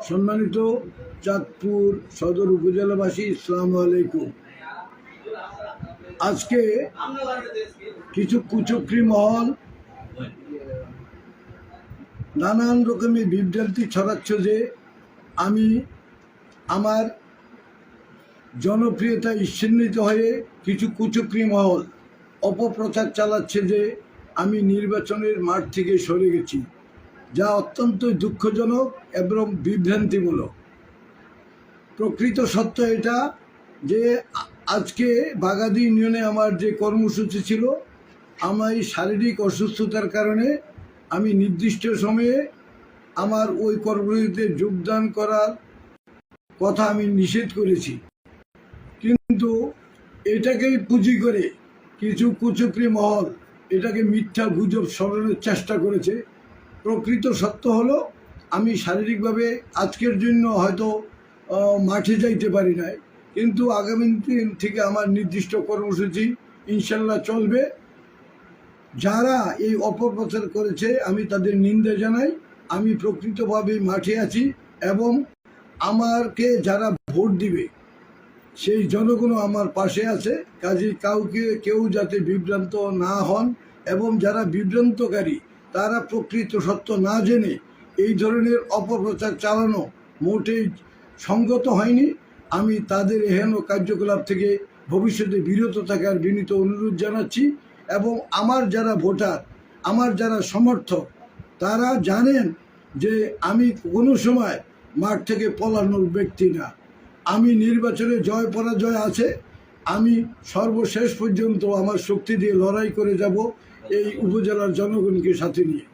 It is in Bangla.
সম্মানিত চাঁদপুর সদর উপজেলাবাসী, আসসালামু আলাইকুম। আজকে কিছু কুচক্রী মহল নানান রকমের বিভ্রান্তি ছড়াচ্ছে যে আমি আমার জনপ্রিয়তা ঈর্ষান্বিত হয়ে কিছু কুচক্রী মহল অপপ্রচার চালাচ্ছে যে আমি নির্বাচনের মাঠ থেকে সরে গেছি, যা অত্যন্ত দুঃখজনক এবং বিভ্রান্তিমূলক। প্রকৃত সত্য এটা যে আজকে বাগাদি ইউনিয়নে আমার যে কর্মসূচি ছিল, আমার শারীরিক অসুস্থতার কারণে আমি নির্দিষ্ট সময়ে আমার ওই কর্মসূচিতে যোগদান করার কথা আমি নিষেধ করেছি। কিন্তু এটাকেই পুঁজি করে কিছু কুচক্রী মহল এটাকে মিথ্যা গুজব ছড়ানোর চেষ্টা করেছে। প্রকৃত সত্য হলো আমি শারীরিকভাবে আজকের জন্য হয়তো মাঠে যাইতে পারি নাই, কিন্তু আগামী দিন থেকে আমার নির্দিষ্ট কর্মসূচি ইনশাল্লাহ চলবে। যারা এই অপপ্রচার করেছে আমি তাদের নিন্দা জানাই। আমি প্রকৃতভাবে মাঠে আছি এবং আমাকে যারা ভোট দিবে সেই জনগণও আমার পাশে আছে। কাজে কেউ যাতে বিভ্রান্ত না হন, এবং যারা বিভ্রান্তকারী তারা প্রকৃত সত্য না জেনে এই ধরনের অপপ্রচার চালানো মোটেই সঙ্গত হয়নি। আমি তাদের এহেন কার্যকলাপ থেকে ভবিষ্যতে বিরত থাকার বিনীত অনুরোধ জানাচ্ছি। এবং আমার যারা ভোটার, আমার যারা সমর্থক, তারা জানেন যে আমি কোনো সময় মাঠ থেকে পলানোর ব্যক্তি না। আমি নির্বাচনে জয় পরাজয় আছে, আমি সর্বশেষ পর্যন্ত আমার শক্তি দিয়ে লড়াই করে যাব এই উপজেলার জনগণকে সাথে নিয়ে।